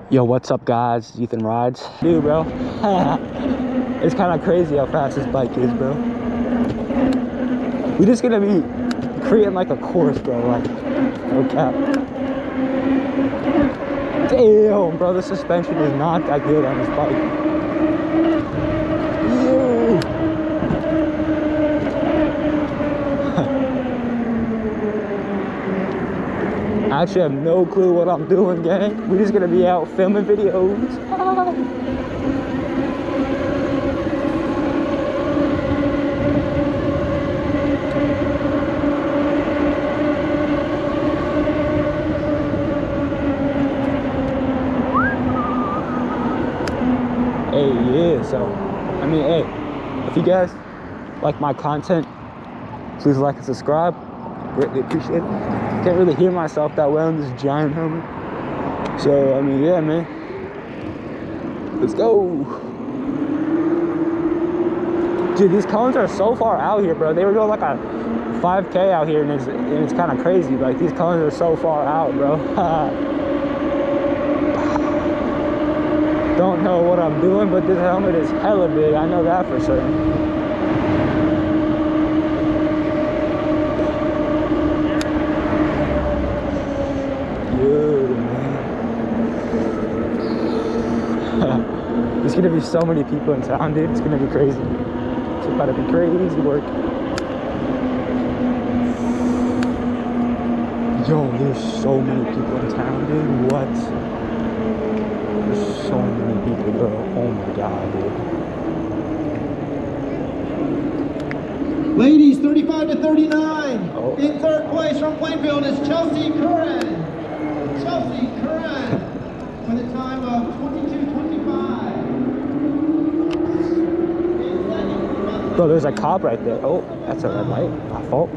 Yo, what's up guys? Ethan Rides. Dude, bro. It's kind of crazy how fast this bike is, bro. We're just gonna be creating like a course, bro. Like, no cap. Damn, bro, the suspension is not that good on this bike. Ew. I actually have no clue what I'm doing, gang. We're just gonna be out filming videos. Hey, yeah, so, I mean, hey, if you guys like my content, please like and subscribe. Greatly appreciate it. Can't really hear myself that well in this giant helmet. So, I mean, yeah, man. Let's go. Dude, these cones are so far out here, bro. They were doing like a 5K out here, and it's kind of crazy. Like, these cones are so far out, bro. Don't know what I'm doing, but this helmet is hella big. I know that for certain. There's gonna be so many people in town, dude. It's gonna be crazy. It's about to be crazy work. Yo, there's so many people in town, dude. What? There's so many people, bro. Oh my god, dude. Ladies, 35 to 39. Oh. In third place from Plainfield is Chelsea Curran. Chelsea Curran for the time of 22:25. Bro, there's a cop right there. Oh, that's a red light. My fault.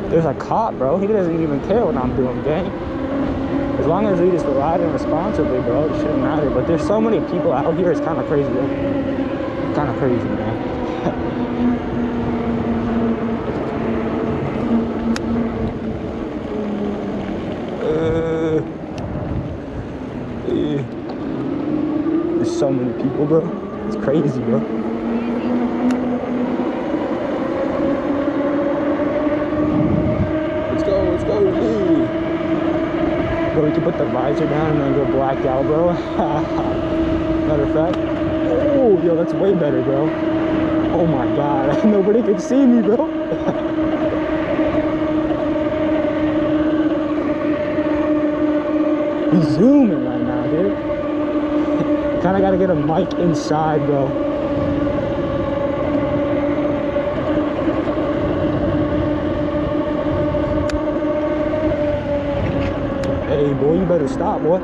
There's a cop, bro. He doesn't even care what I'm doing, gang. As long as we just riding responsibly, bro, it shouldn't matter. But there's so many people out here, it's kind of crazy, bro. Kind of crazy, man. There's so many people, bro. It's crazy, bro. Let's go, dude. Bro, we can put the visor down and then go blacked out, bro. Matter of fact. Oh, yo, that's way better, bro. Oh my god, nobody can see me, bro. He's zooming right now, dude. Kinda gotta get a mic inside, bro. Hey, boy, you better stop, boy.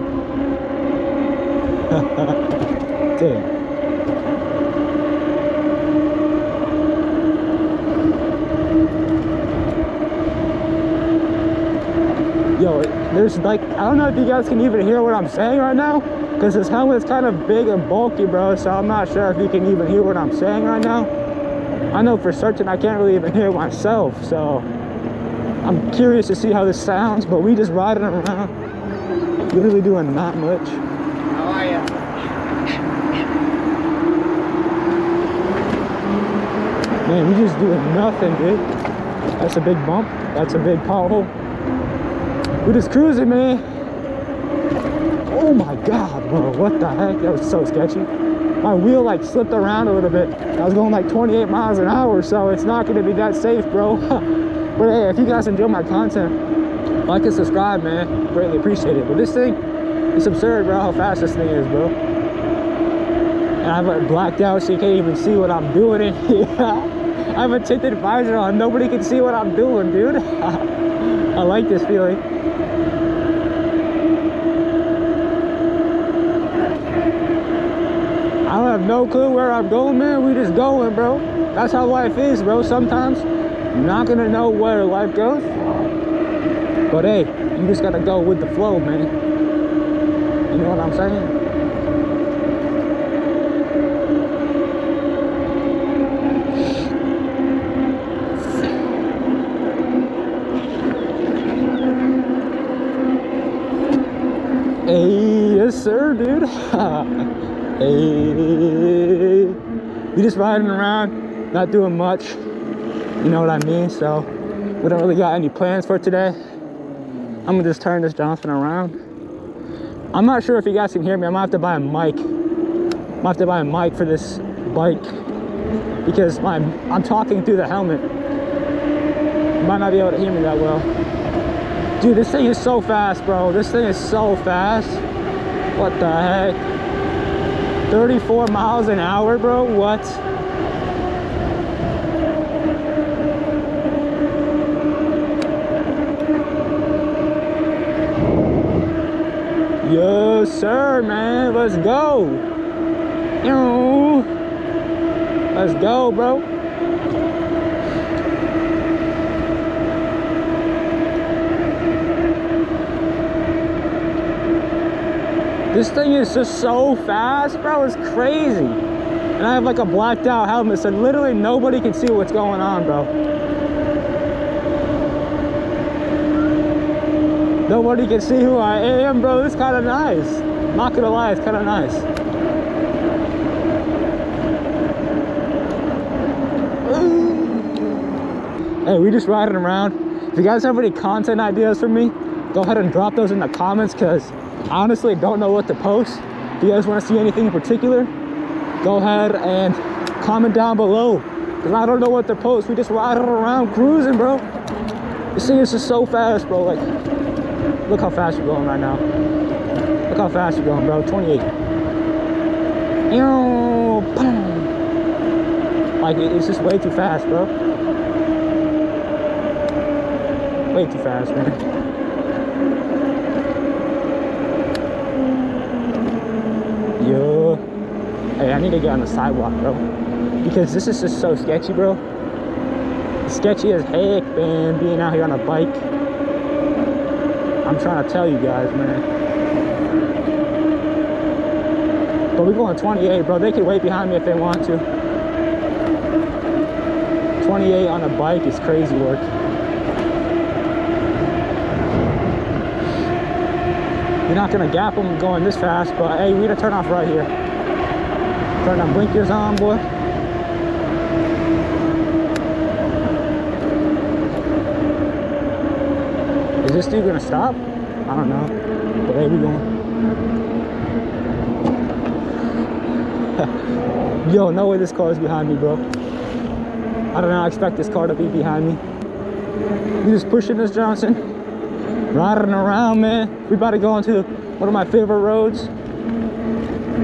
Damn. Yo, there's like, I don't know if you guys can even hear what I'm saying right now, because this helmet's kind of big and bulky, bro, so I'm not sure if you can even hear what I'm saying right now. I know for certain I can't really even hear myself, so I'm curious to see how this sounds, but we just riding around, literally doing not much. How are you? Man, we just doing nothing, dude. That's a big bump. That's a big pothole. We're just cruising, man. Oh my god, bro. What the heck? That was so sketchy. My wheel like slipped around a little bit. I was going like 28 miles an hour, so it's not going to be that safe, bro. But hey, if you guys enjoy my content, like and subscribe, man. Greatly appreciate it. But this thing, it's absurd, bro, how fast this thing is, bro. And I have it blacked out so you can't even see what I'm doing in here. I have a tinted visor on. Nobody can see what I'm doing, dude. I like this feeling. I don't have no clue where I'm going, man. We just going, bro. That's how life is, bro. Sometimes you're not gonna know where life goes. But hey, you just gotta go with the flow, man. You know what I'm saying? Hey, yes sir, dude. Hey, we just riding around, not doing much. You know what I mean? So we don't really got any plans for today. I'm gonna just turn this Johnson around. I'm not sure if you guys can hear me. I might have to buy a mic. I might have to buy a mic for this bike because I'm talking through the helmet. You might not be able to hear me that well. Dude, this thing is so fast, bro. This thing is so fast. What the heck? 34 miles an hour, bro? What? Yes, sir, man. Let's go. Let's go, bro. This thing is just so fast, bro. It's crazy. And I have like a blacked out helmet, so literally nobody can see what's going on, bro. Nobody can see who I am, bro. This is kind of nice. I'm not gonna lie, it's kind of nice. Hey, we just riding around. If you guys have any content ideas for me, go ahead and drop those in the comments, because I honestly don't know what to post. If you guys want to see anything in particular, go ahead and comment down below, because I don't know what to post. We just riding around cruising, bro. This thing is just so fast, bro. Like, look how fast you're going right now. Look how fast you're going, bro. 28. Like, it's just way too fast, bro. Way too fast, man. Yo. Hey, I need to get on the sidewalk, bro. Because this is just so sketchy, bro. Sketchy as heck, man, being out here on a bike. I'm trying to tell you guys, man. But we're going 28, bro. They can wait behind me if they want to. 28 on a bike is crazy work. You're not gonna gap them going this fast, but hey, we gotta turn off right here. Turn them blinkers on, boy. Is this dude gonna stop? I don't know. But hey, we going. Yo, no way this car is behind me, bro. I don't know, I expect this car to be behind me. We just pushing this Johnson. Riding around, man. We about to go into one of my favorite roads.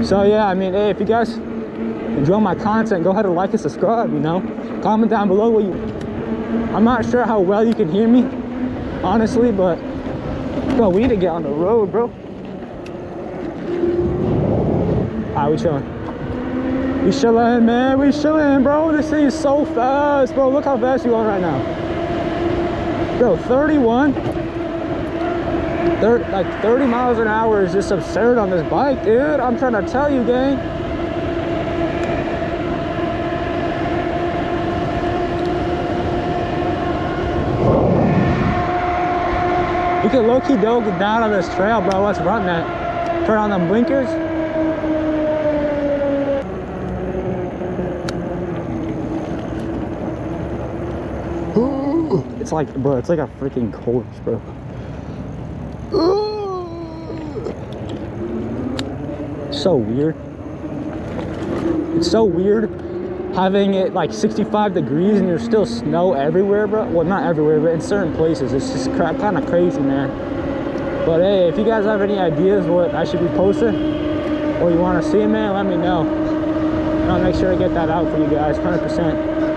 So yeah, I mean, hey, if you guys enjoy my content, go ahead and like and subscribe, you know. Comment down below what you... I'm not sure how well you can hear me, honestly, but bro, we need to get on the road, bro. Alright, we chilling. We chilling, man. We chilling, bro. This thing is so fast, bro. Look how fast you are right now. Bro, 31. Like 30 miles an hour is just absurd on this bike, dude. I'm trying to tell you, gang. You can low-key go down on this trail, bro. Let's run that. Turn on them blinkers. It's like, bro, it's like a freaking corpse, bro. So weird. It's so weird having it like 65 degrees and there's still snow everywhere, bro. Well, not everywhere, but in certain places. It's just kind of crazy, man. But hey, if you guys have any ideas what I should be posting or you want to see, man, let me know. And I'll make sure to get that out for you guys, 100%.